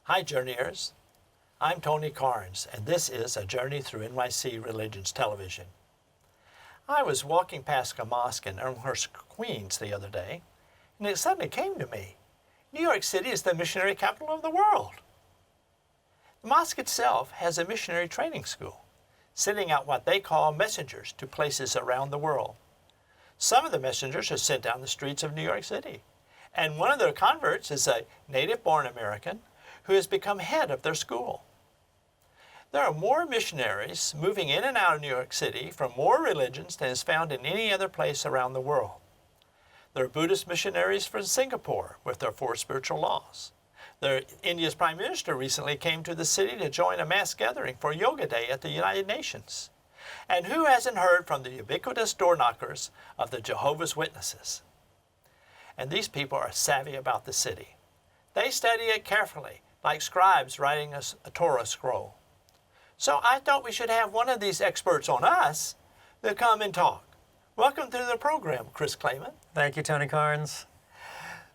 Hi, Journeyers. I'm Tony Carnes, and this is A Journey Through NYC Religions Television. I was walking past a mosque in Elmhurst, Queens the other day, and it suddenly came to me. New York City is the missionary capital of the world. The mosque itself has a missionary training school, sending out what they call messengers to places around the world. Some of the messengers are sent down the streets of New York City, and one of their converts is a native-born American who has become head of their school. There are more missionaries moving in and out of New York City from more religions than is found in any other place around the world. There are Buddhist missionaries from Singapore with their 4 spiritual laws. India's Prime Minister recently came to the city to join a mass gathering for Yoga Day at the United Nations. And who hasn't heard from the ubiquitous door knockers of the Jehovah's Witnesses? And these people are savvy about the city. They study it carefully, like scribes writing a Torah scroll. So I thought we should have one of these experts on us to come and talk. Welcome to the program, Chris Clayman. Thank you, Tony Carnes.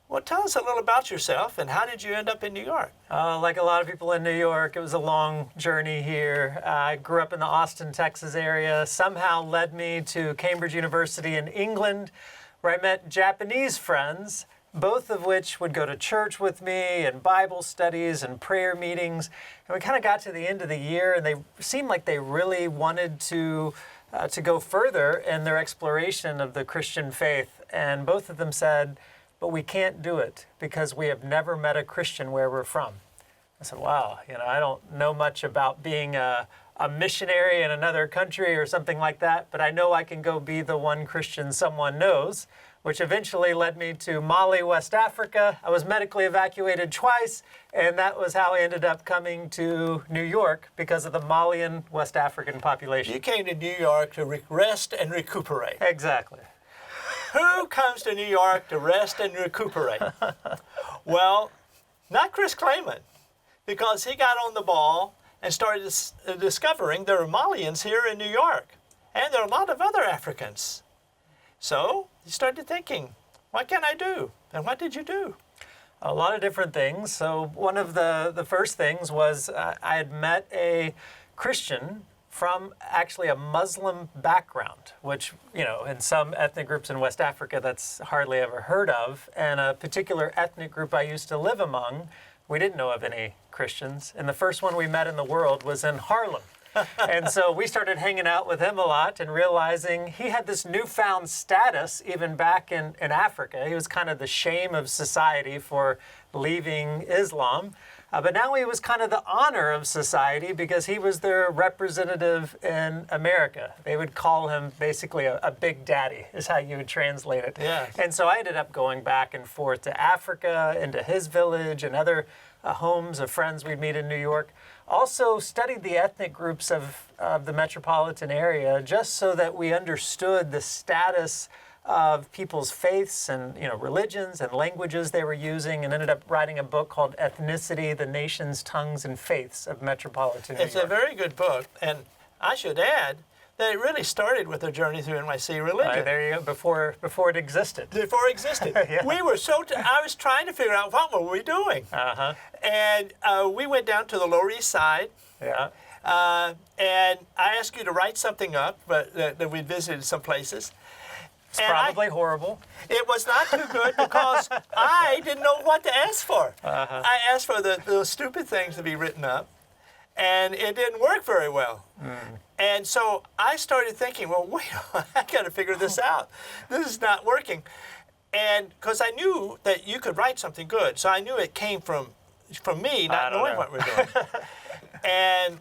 Well, tell us a little about yourself and how did you end up in New York? Like a lot of people in New York, it was a long journey here. I grew up in the Austin, Texas area, somehow led me to Cambridge University in England, where I met Japanese friends, both of which would go to church with me and Bible studies and prayer meetings. And we kind of got to the end of the year and they seemed like they really wanted to go further in their exploration of the Christian faith. And both of them said, but we can't do it because we have never met a Christian where we're from. I said, wow, I don't know much about being a missionary in another country or something like that, but I know I can go be the one Christian someone knows, which eventually led me to Mali, West Africa. I was medically evacuated twice, and that was how I ended up coming to New York because of the Malian West African population. You came to New York to rest and recuperate. Exactly. Who comes to New York to rest and recuperate? Well, not Chris Clayman, because he got on the ball and started discovering there are Malians here in New York, and there are a lot of other Africans. So he started thinking, what can I do? And what did you do? A lot of different things. So one of the first things was I had met a Christian from actually a Muslim background, which, in some ethnic groups in West Africa, that's hardly ever heard of. And a particular ethnic group I used to live among, we didn't know of any Christians. And the first one we met in the world was in Harlem. And so we started hanging out with him a lot and realizing he had this newfound status even back in Africa. He was kind of the shame of society for leaving Islam. But now he was kind of the honor of society because he was their representative in America. They would call him basically a big daddy, is how you would translate it. Yeah. And so I ended up going back and forth to Africa, into his village and other homes of friends we'd meet in New York. Also studied the ethnic groups of the metropolitan area just so that we understood the status of people's faiths and religions and languages they were using, and ended up writing a book called Ethnicity, the Nations, Tongues, and Faiths of Metropolitan New York. It's a very good book, and I should add that it really started with a journey through NYC religion. There you go, before it existed. Before it existed. Yeah. We were I was trying to figure out what were we doing. Uh-huh. And we went down to the Lower East Side. Yeah. And I asked you to write something up, but that we'd visited some places. It's probably horrible. It was not too good because I didn't know what to ask for. Uh-huh. I asked for the stupid things to be written up, and it didn't work very well. And so I started thinking, well, wait, I got to figure this out. This is not working. And because I knew that you could write something good, so I knew it came from me not knowing what we're doing. And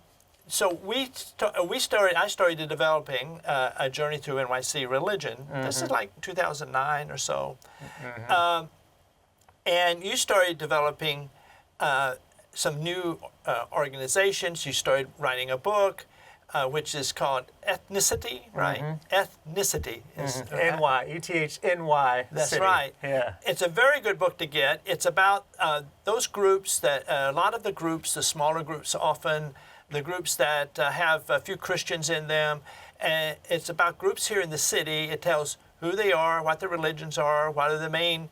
so I started developing a journey through NYC religion. Mm-hmm. This is like 2009 or so. Mm-hmm. And you started developing some new organizations. You started writing a book, which is called Ethnicity, right? Mm-hmm. Ethnicity is NY, ETHNY. That's city. right. Yeah. It's a very good book to get. It's about those groups that a lot of the groups, the smaller groups, often the groups that have a few Christians in them. And it's about groups here in the city. It tells who they are, what their religions are, what are the main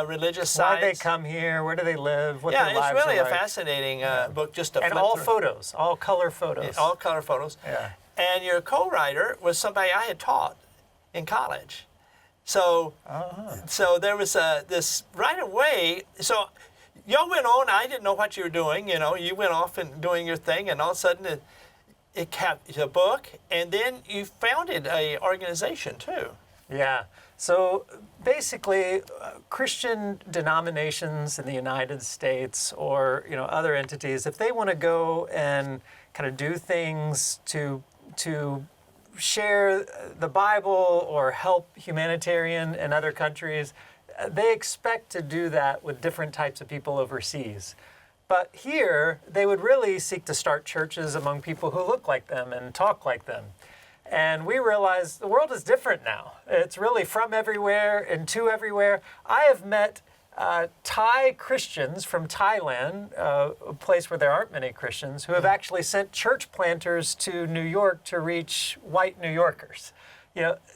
religious Why sites. they come here, where do they live, what Yeah, their it's lives really are a like. fascinating book just to And flip all through. photos, all color photos. Yeah, all color photos. Yeah. And your co-writer was somebody I had taught in college. So, so there was this right away. So y'all went on. I didn't know what you were doing. You know, you went off and doing your thing, and all of a sudden it kept a book, and then you founded a organization too. Yeah. So basically, Christian denominations in the United States or other entities, if they want to go and kind of do things to share the Bible or help humanitarian in other countries, they expect to do that with different types of people overseas. But here, they would really seek to start churches among people who look like them and talk like them. And we realize the world is different now. It's really from everywhere and to everywhere. I have met Thai Christians from Thailand, a place where there aren't many Christians, who have actually sent church planters to New York to reach white New Yorkers.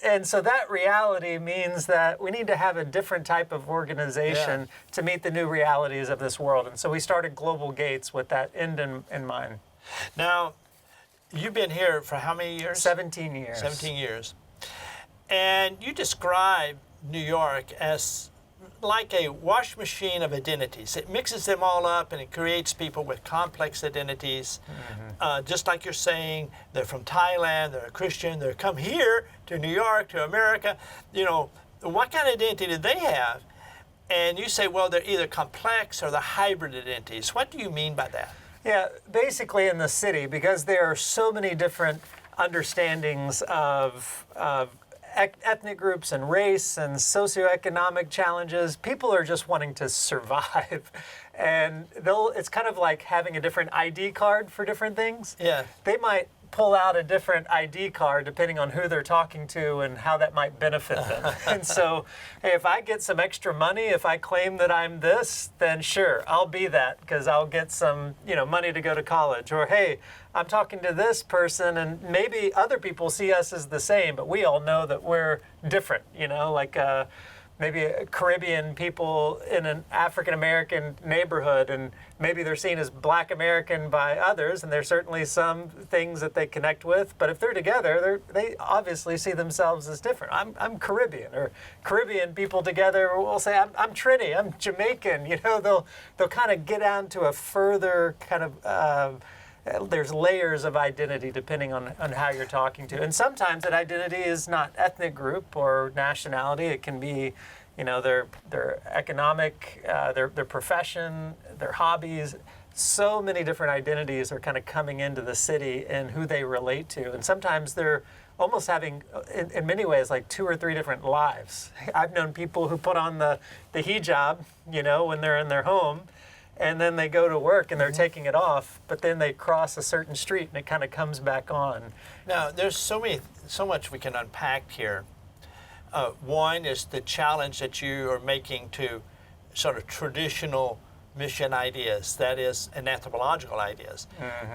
And so that reality means that we need to have a different type of organization to meet the new realities of this world. And so we started Global Gates with that end in mind. Now, you've been here for how many years? 17 years. 17 years. And you describe New York as like a wash machine of identities. It mixes them all up and it creates people with complex identities. Just like you're saying, they're from Thailand, they're a Christian, they're come here to New York, to America. What kind of identity do they have? And you say, well, they're either complex or they're hybrid identities. What do you mean by that? Yeah, basically in the city, because there are so many different understandings of ethnic groups and race and socioeconomic challenges, people are just wanting to survive. And it's kind of like having a different ID card for different things. Yeah. They might pull out a different ID card depending on who they're talking to and how that might benefit them. And so, hey, if I get some extra money, if I claim that I'm this, then sure, I'll be that because I'll get some, money to go to college. Or, hey, I'm talking to this person and maybe other people see us as the same, but we all know that we're different, like maybe Caribbean people in an African-American neighborhood, and maybe they're seen as Black American by others, and there's certainly some things that they connect with, but if they're together, they obviously see themselves as different. I'm Caribbean, or Caribbean people together will say, I'm Trini, I'm Jamaican, they'll kind of get down to a further kind of, there's layers of identity depending on how you're talking to. And sometimes that identity is not ethnic group or nationality. It can be, their economic, their profession, their hobbies. So many different identities are kind of coming into the city and who they relate to. And sometimes they're almost having, in many ways, like 2 or 3 different lives. I've known people who put on the hijab, when they're in their home, and then they go to work and they're taking it off, but then they cross a certain street and it kind of comes back on. Now, there's so much we can unpack here. One is the challenge that you are making to sort of traditional mission ideas, that is, and anthropological ideas,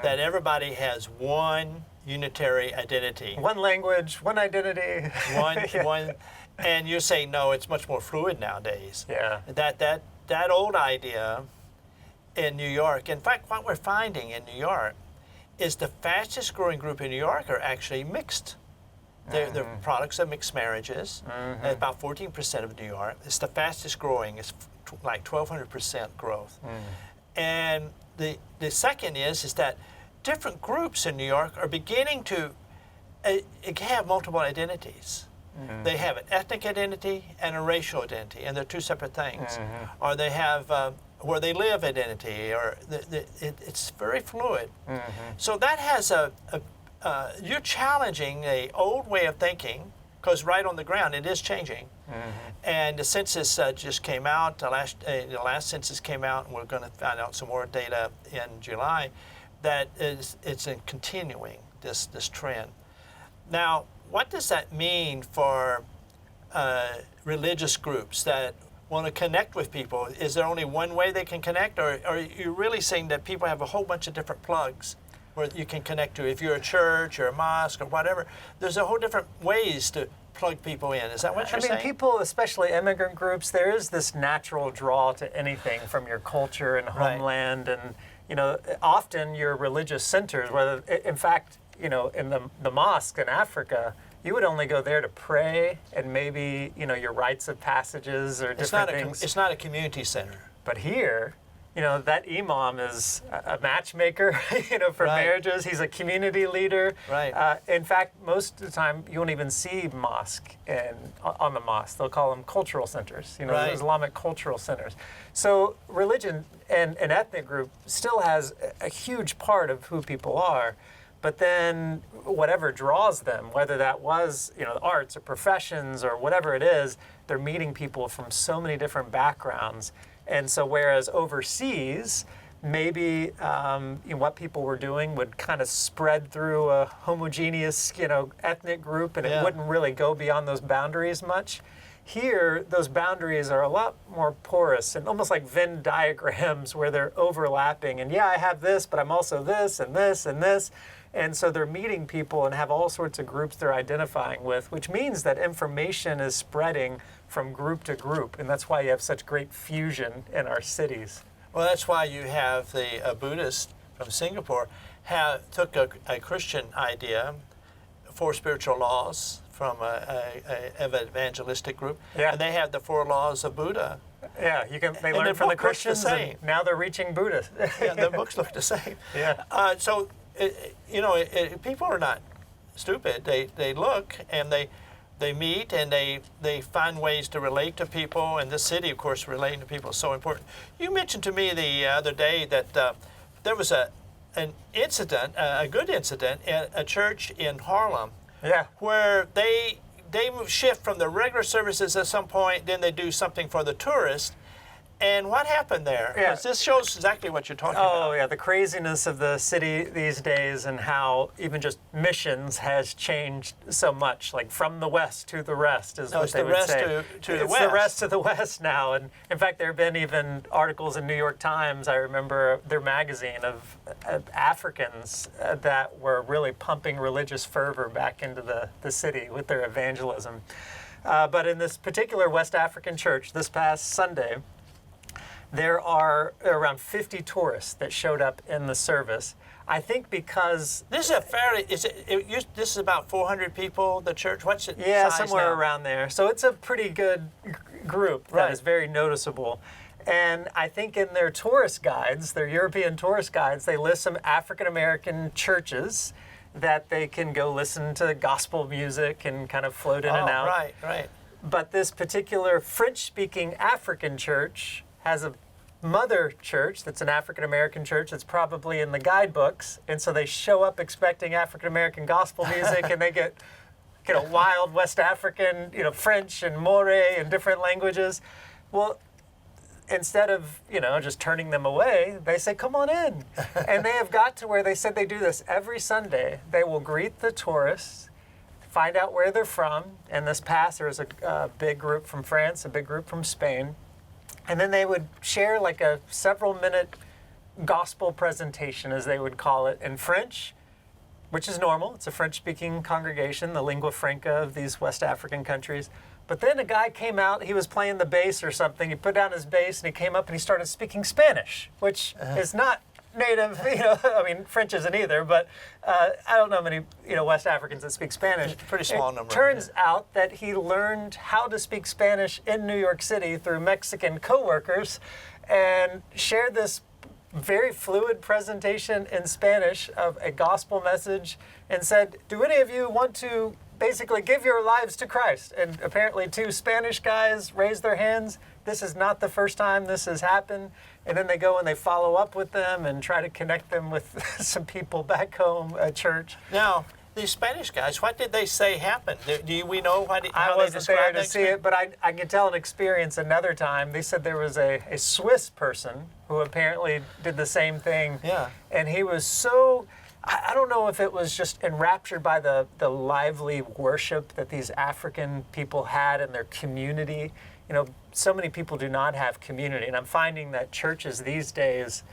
that everybody has one unitary identity. One language, one identity. One, and you're saying, no, it's much more fluid nowadays. Yeah. That old idea in New York, in fact, what we're finding in New York is the fastest growing group in New York are actually mixed. They're products of mixed marriages, about 14% of New York. It's the fastest growing, it's like 1,200% growth. And the second is that different groups in New York are beginning to have multiple identities. They have an ethnic identity and a racial identity, and they're 2 separate things. Or they have where they live identity, or it's very fluid. So that has you're challenging a old way of thinking, because right on the ground it is changing. And the census just came out, the last census came out, and we're going to find out some more data in July, that it's continuing this trend. Now, what does that mean for religious groups that want to connect with people? Is there only one way they can connect, or are you really saying that people have a whole bunch of different plugs where you can connect to? If you're a church or a mosque or whatever, there's a whole different ways to plug people in. Is that what you're saying? People, especially immigrant groups, there is this natural draw to anything from your culture and Right. homeland, and often your religious centers. Whether, in fact, in the mosque in Africa, you would only go there to pray and maybe your rites of passages or different things. It's not a community center. But here, that imam is a matchmaker, for Right. marriages. He's a community leader. Right. In fact, most of the time, you won't even see mosque on the mosque. They'll call them cultural centers, Right. Islamic cultural centers. So religion and an ethnic group still has a huge part of who people are. But then whatever draws them, whether that was, the arts or professions or whatever it is, they're meeting people from so many different backgrounds. And so whereas overseas, maybe what people were doing would kind of spread through a homogeneous, ethnic group, and Yeah. it wouldn't really go beyond those boundaries much. Here, those boundaries are a lot more porous and almost like Venn diagrams where they're overlapping. And yeah, I have this, but I'm also this and this and this. And so they're meeting people and have all sorts of groups they're identifying with, which means that information is spreading from group to group. And that's why you have such great fusion in our cities. Well, that's why you have a Buddhist from Singapore took a Christian idea, 4 spiritual laws from an evangelistic group, Yeah. and they have the 4 laws of Buddha. Yeah, they And learn their from the book looks the Christians, same. and now they're reaching Buddha. Yeah, the books look the same. Yeah. So, people are not stupid. They look and they meet and they find ways to relate to people. And this city, of course, relating to people is so important. You mentioned to me the other day that there was an incident, a good incident, at a church in Harlem Yeah. where they shift from the regular services at some point, then they do something for the tourists. And what happened there? Yeah. 'Cause this shows exactly what you're talking about. Oh, yeah, the craziness of the city these days and how even just missions has changed so much, like from the West to the rest is what it's they the would rest say. to the It's West. the rest of the West now. And in fact, there have been even articles in New York Times, I remember their magazine, of Africans that were really pumping religious fervor back into the city with their evangelism. But in this particular West African church this past Sunday, there are around 50 tourists that showed up in the service. I think because This is this is about 400 people, the church? What's it size somewhere now? around there. So it's a pretty good group that Right. is very noticeable. And I think in their tourist guides, their European tourist guides, they list some African American churches that they can go listen to gospel music and kind of float in and out. Right. But this particular French-speaking African church has a mother church that's an African American church that's probably in the guidebooks, and so they show up expecting African American gospel music, and they get wild West African, French and Moray and different languages. Well, instead of just turning them away, they say, "Come on in," and they have got to where they said they do this every Sunday. They will greet the tourists, find out where they're from, and this past there was a big group from France, a big group from Spain. And then they would share like a several-minute gospel presentation, as they would call it, in French, which is normal. It's a French-speaking congregation, the lingua franca of these West African countries. But then a guy came out, he was playing the bass or something. He put down his bass and he came up and he started speaking Spanish, which is not native, French isn't either, but I don't know many, West Africans that speak Spanish. It's a pretty small number. It turns out that he learned how to speak Spanish in New York City through Mexican coworkers and shared this very fluid presentation in Spanish of a gospel message and said, "Do any of you want to basically give your lives to Christ?" And apparently 2 Spanish guys raised their hands. This is not the first time this has happened. And then they go and they follow up with them and try to connect them with some people back home at church. Now, these Spanish guys, what did they say happened? We know how I they wasn't there described to see it, but I can tell an experience another time. They said there was a Swiss person who apparently did the same thing. Yeah. And he was so, I don't know if it was just enraptured by the lively worship that these African people had in their community. So many people do not have community, and I'm finding that churches these days,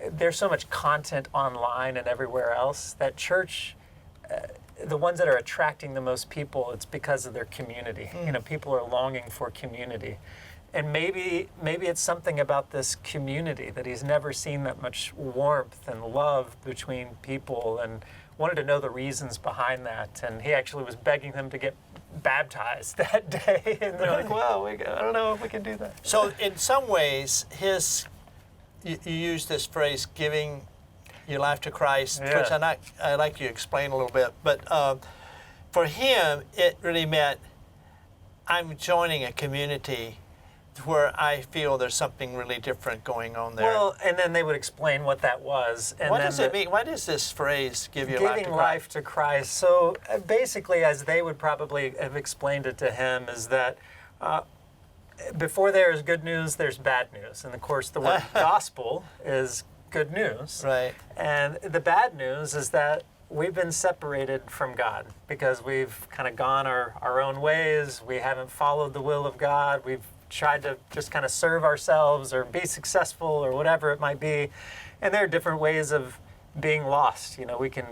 there's so much content online and everywhere else that church the ones that are attracting the most people, it's because of their community. You know, people are longing for community. And maybe it's something about this community that he's never seen that much warmth and love between people, and wanted to know the reasons behind that. And he actually was begging them to get baptized that day. And they're like, well, I don't know if we can do that. So in some ways, you use this phrase, giving your life to Christ, Yeah. which I'd like you to explain a little bit. But for him, it really meant I'm joining a community where I feel there's something really different going on there. Well, and then they would explain what that was. And what then does it mean? Why does this phrase, give your life to giving Christ? life to Christ. So basically, as they would probably have explained it to him, is that before there is good news, there's bad news. And of course, the word gospel is good news. Right. And the bad news is that we've been separated from God because we've kind of gone our own ways. We haven't followed the will of God. We've tried to just kind of serve ourselves or be successful or whatever it might be. And there are different ways of being lost. You know, we can,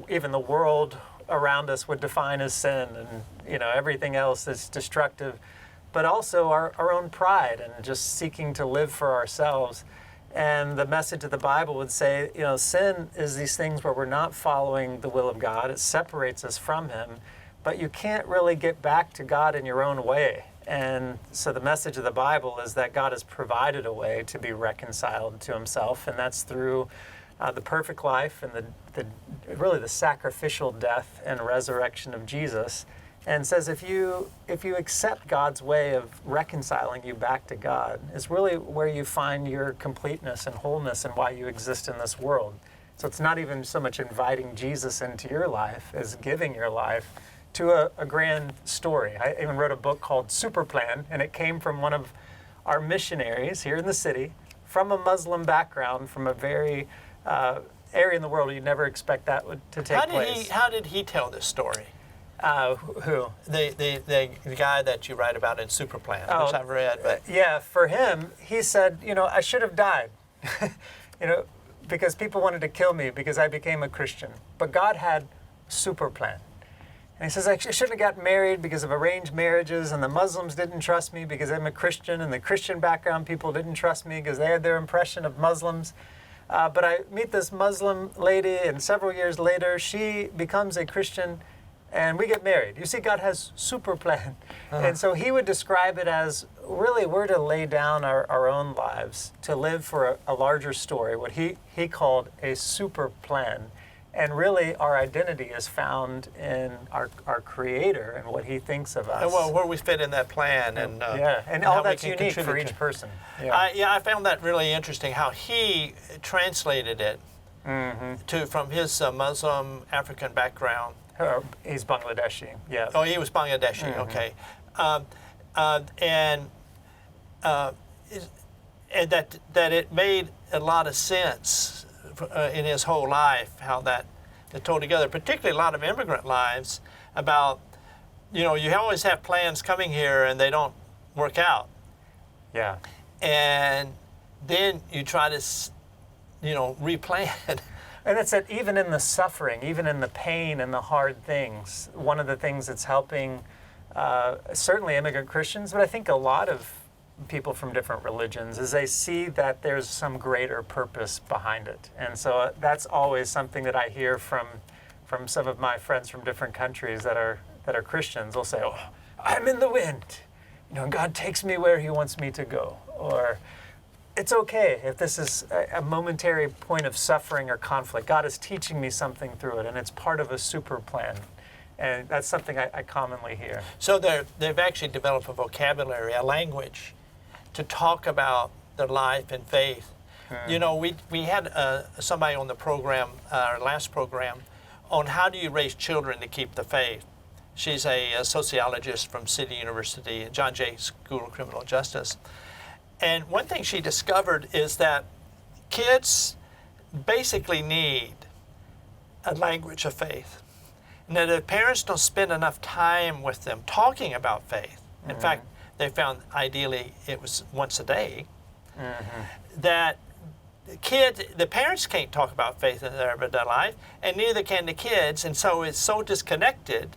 even the world around us would define as sin, and, you know, everything else is destructive. But also our own pride and just seeking to live for ourselves. And the message of the Bible would say, you know, sin is these things where we're not following the will of God. It separates us from Him. But you can't really get back to God in your own way. And so the message of the Bible is that God has provided a way to be reconciled to Himself, and that's through the perfect life and really the sacrificial death and resurrection of Jesus. And says if you accept God's way of reconciling you back to God, is really where you find your completeness and wholeness and why you exist in this world. So it's not even so much inviting Jesus into your life as giving your life to a grand story. I even wrote a book called Super Plan, and it came from one of our missionaries here in the city, from a Muslim background, from a very area in the world you'd never expect that to take place. How did he tell this story? Who? The guy that you write about in Superplan, which I've read. But Yeah, for him, he said, you know, I should have died, you know, because people wanted to kill me because I became a Christian. But God had super plan. And he says, I shouldn't have gotten married because of arranged marriages, and the Muslims didn't trust me because I'm a Christian, and the Christian background people didn't trust me because they had their impression of Muslims. But I meet this Muslim lady, and several years later, she becomes a Christian, and we get married. You see, God has super plan. And so he would describe it as, really, we're to lay down our own lives to live for a larger story, what he called a super plan. And really, our identity is found in our Creator and what He thinks of us. and well, where we fit in that plan, and and how all we that's can unique for contribute each to- person. I found that really interesting how he translated it from his Muslim African background. He's Bangladeshi. Yeah. Oh, he was Bangladeshi. Okay, and that it made a lot of sense in his whole life how that it told together, particularly a lot of immigrant lives about, you know, you always have plans coming here and they don't work out, Yeah. and then you try to, you know, replan. And it's that even in the suffering, even in the pain and the hard things, one of the things that's helping certainly immigrant Christians, but I think a lot of people from different religions, is they see that there's some greater purpose behind it. And so that's always something that I hear from some of my friends from different countries that are Christians. They'll say, oh, I'm in the wind. You know, God takes me where He wants me to go. Or it's okay if this is a momentary point of suffering or conflict. God is teaching me something through it, and it's part of a super plan. And that's something I commonly hear. So they've actually developed a vocabulary, a language, to talk about their life and faith. You know, we had somebody on the program, our last program, on how do you raise children to keep the faith. She's a sociologist from City University, John Jay School of Criminal Justice. And one thing she discovered is that kids basically need a language of faith. And that if parents don't spend enough time with them talking about faith, in fact, they found ideally it was once a day, that the parents can't talk about faith in their everyday life, and neither can the kids, and so it's so disconnected,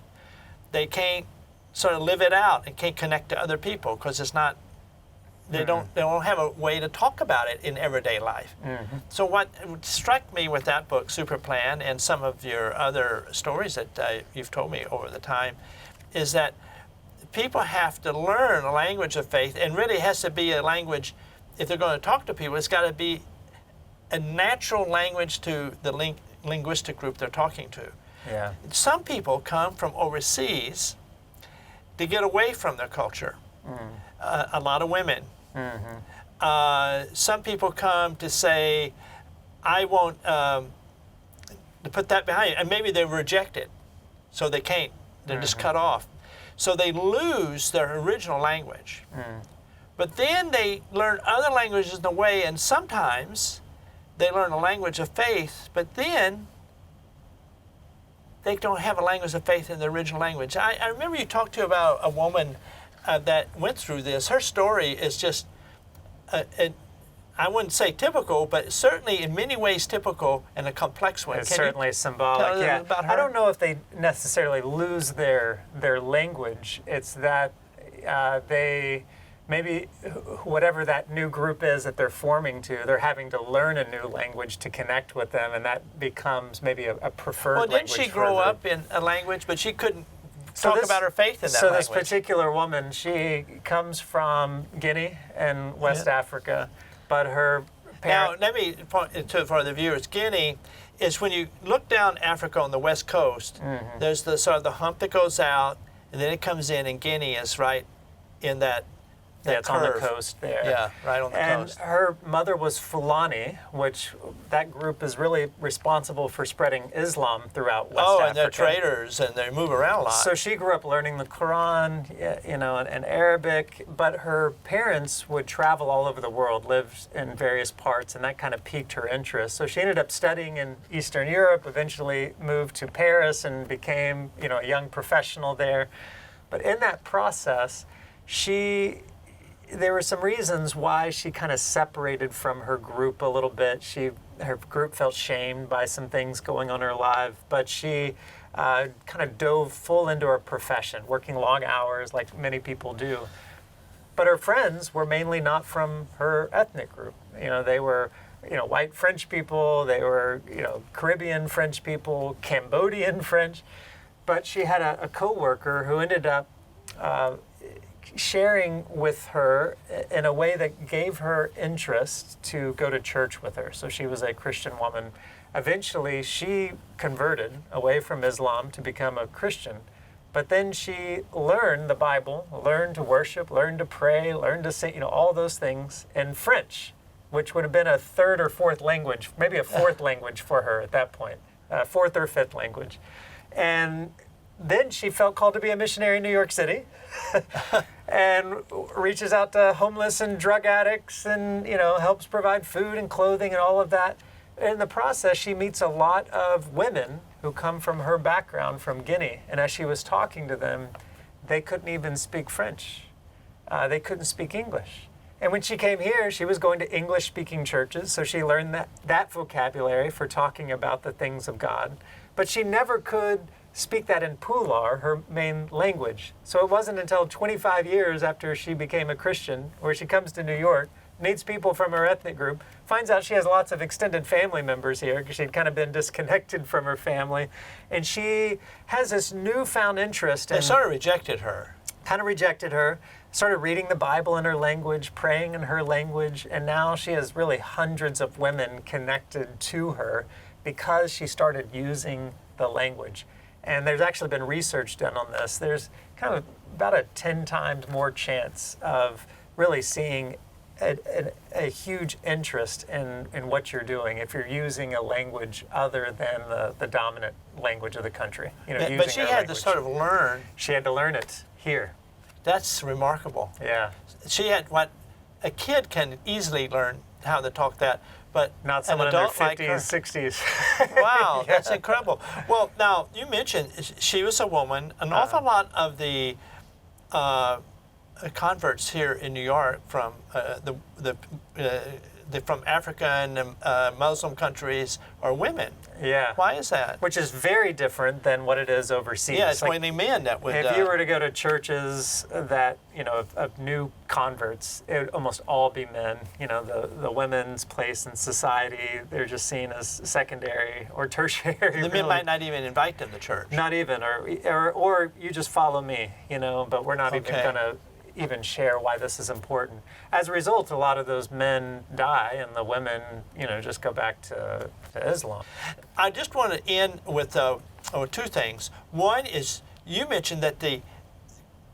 they can't sort of live it out and can't connect to other people because it's not, they don't have a way to talk about it in everyday life. So what struck me with that book, Superplan, and some of your other stories that you've told me over the time, is that people have to learn a language of faith, and really has to be a language, if they're going to talk to people, it's got to be a natural language to the linguistic group they're talking to. Yeah. Some people come from overseas to get away from their culture. A lot of women. Some people come to say, I won't, to put that behind you, and maybe they're rejected, so they can't, they're just cut off. So they lose their original language. But then they learn other languages in the way, and sometimes they learn a language of faith, but then they don't have a language of faith in the original language. I remember you talked to about a woman that went through this. Her story is just, I wouldn't say typical, but certainly in many ways typical and a complex one. It's certainly symbolic. Yeah. About her? I don't know if they necessarily lose their language. It's that they, maybe whatever that new group is that they're forming to, they're having to learn a new language to connect with them, and that becomes maybe a preferred language. Well, didn't she grow up in a language, but she couldn't talk about her faith in that so language? So this particular woman, she comes from Guinea in West Africa, but her parents... Now, let me point to for the viewers. Guinea is when you look down Africa on the west coast, there's the sort of the hump that goes out, and then it comes in, and Guinea is right in that it's curve. on the coast there. Yeah, right on the coast. And her mother was Fulani, which that group is really responsible for spreading Islam throughout West Africa. And they're traders, and they move around a lot. So she grew up learning the Quran, and Arabic, but her parents would travel all over the world, lived in various parts, and that kind of piqued her interest. So she ended up studying in Eastern Europe, eventually moved to Paris and became, a young professional there. But in that process, there were some reasons why she kind of separated from her group a little bit. Her group felt shamed by some things going on in her life, but she kind of dove full into her profession, working long hours like many people do. But her friends were mainly not from her ethnic group. They were, white French people, they were, Caribbean French people, Cambodian French. But she had a coworker who ended up sharing with her in a way that gave her interest to go to church with her. So she was a Christian woman. Eventually, she converted away from Islam to become a Christian. But then she learned the Bible, learned to worship, learned to pray, learned to sing, all those things in French, which would have been a third or fourth language, maybe a fourth language for her at that point, fourth or fifth language. And then she felt called to be a missionary in New York City and reaches out to homeless and drug addicts and, helps provide food and clothing and all of that. In the process, she meets a lot of women who come from her background from Guinea. And as she was talking to them, they couldn't even speak French. They couldn't speak English. And when she came here, she was going to English-speaking churches, so she learned that vocabulary for talking about the things of God. But she never could speak that in Pular, her main language. So it wasn't until 25 years after she became a Christian, where she comes to New York, meets people from her ethnic group, finds out she has lots of extended family members here because she'd kind of been disconnected from her family. And she has this newfound interest in... They sort of rejected her. Kind of rejected her, started reading the Bible in her language, praying in her language, and now she has really hundreds of women connected to her because she started using the language. And there's actually been research done on this. There's kind of about a 10 times more chance of really seeing a huge interest in what you're doing if you're using a language other than the dominant language of the country. But she had to sort of learn. She had to learn it here. That's remarkable. Yeah. She had what a kid can easily learn how to talk that, but not someone an in their adult 50s, 60s. Wow, that's incredible. Well, now you mentioned she was a woman. An awful lot of the converts here in New York from from Africa and Muslim countries are women. Yeah. Why is that? Which is very different than what it is overseas. Yeah, it's mainly men that would. If you were to go to churches that, of new converts, it would almost all be men. The women's place in society, they're just seen as secondary or tertiary. The men might not even invite them to church. Not even, or you just follow me, but we're not even going to even share why this is important. As a result, a lot of those men die, and the women, just go back to Islam. I just want to end with two things. One is, you mentioned that the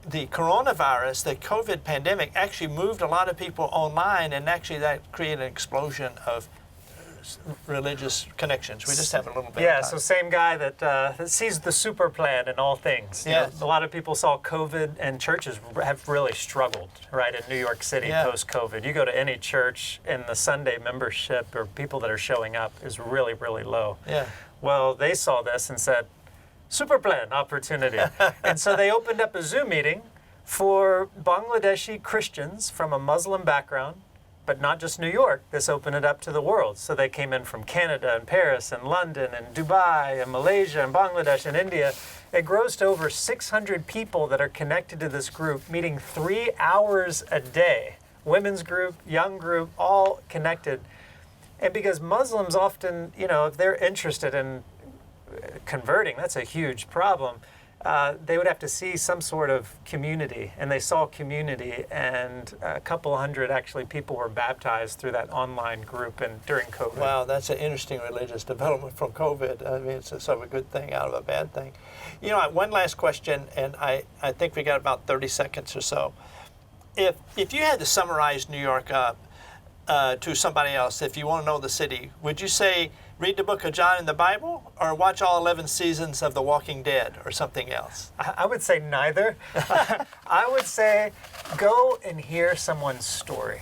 coronavirus, the COVID pandemic, actually moved a lot of people online, and actually that created an explosion of religious connections. We just have a little bit of time. So same guy that sees the super plan in all things. Yes. A lot of people saw COVID, and churches have really struggled, right, in New York City post-COVID. You go to any church, and the Sunday membership or people that are showing up is really, really low. Yeah. Well, they saw this and said, super plan opportunity. And so they opened up a Zoom meeting for Bangladeshi Christians from a Muslim background, but not just New York. This opened it up to the world. So they came in from Canada and Paris and London and Dubai and Malaysia and Bangladesh and India. It grows to over 600 people that are connected to this group, meeting 3 hours a day. Women's group, young group, all connected. And because Muslims often, if they're interested in converting, that's a huge problem. They would have to see some sort of community, and they saw community, and a couple hundred actually people were baptized through that online group and during COVID. Wow, that's an interesting religious development from COVID. I mean, it's sort of a good thing out of a bad thing. One last question, and I think we got about 30 seconds or so. If you had to summarize New York up to somebody else, if you want to know the city, would you say read the book of John in the Bible, or watch all 11 seasons of The Walking Dead, or something else? I would say neither. I would say go and hear someone's story.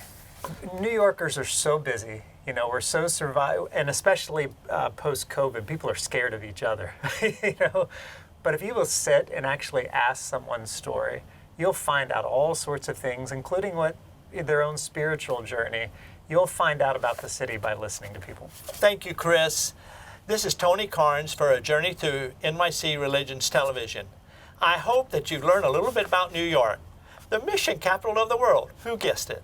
New Yorkers are so busy. We're so and especially post-COVID, people are scared of each other. But if you will sit and actually ask someone's story, you'll find out all sorts of things, including their own spiritual journey. You'll find out about the city by listening to people. Thank you, Chris. This is Tony Carnes for A Journey Through NYC Religions Television. I hope that you've learned a little bit about New York, the mission capital of the world. Who guessed it?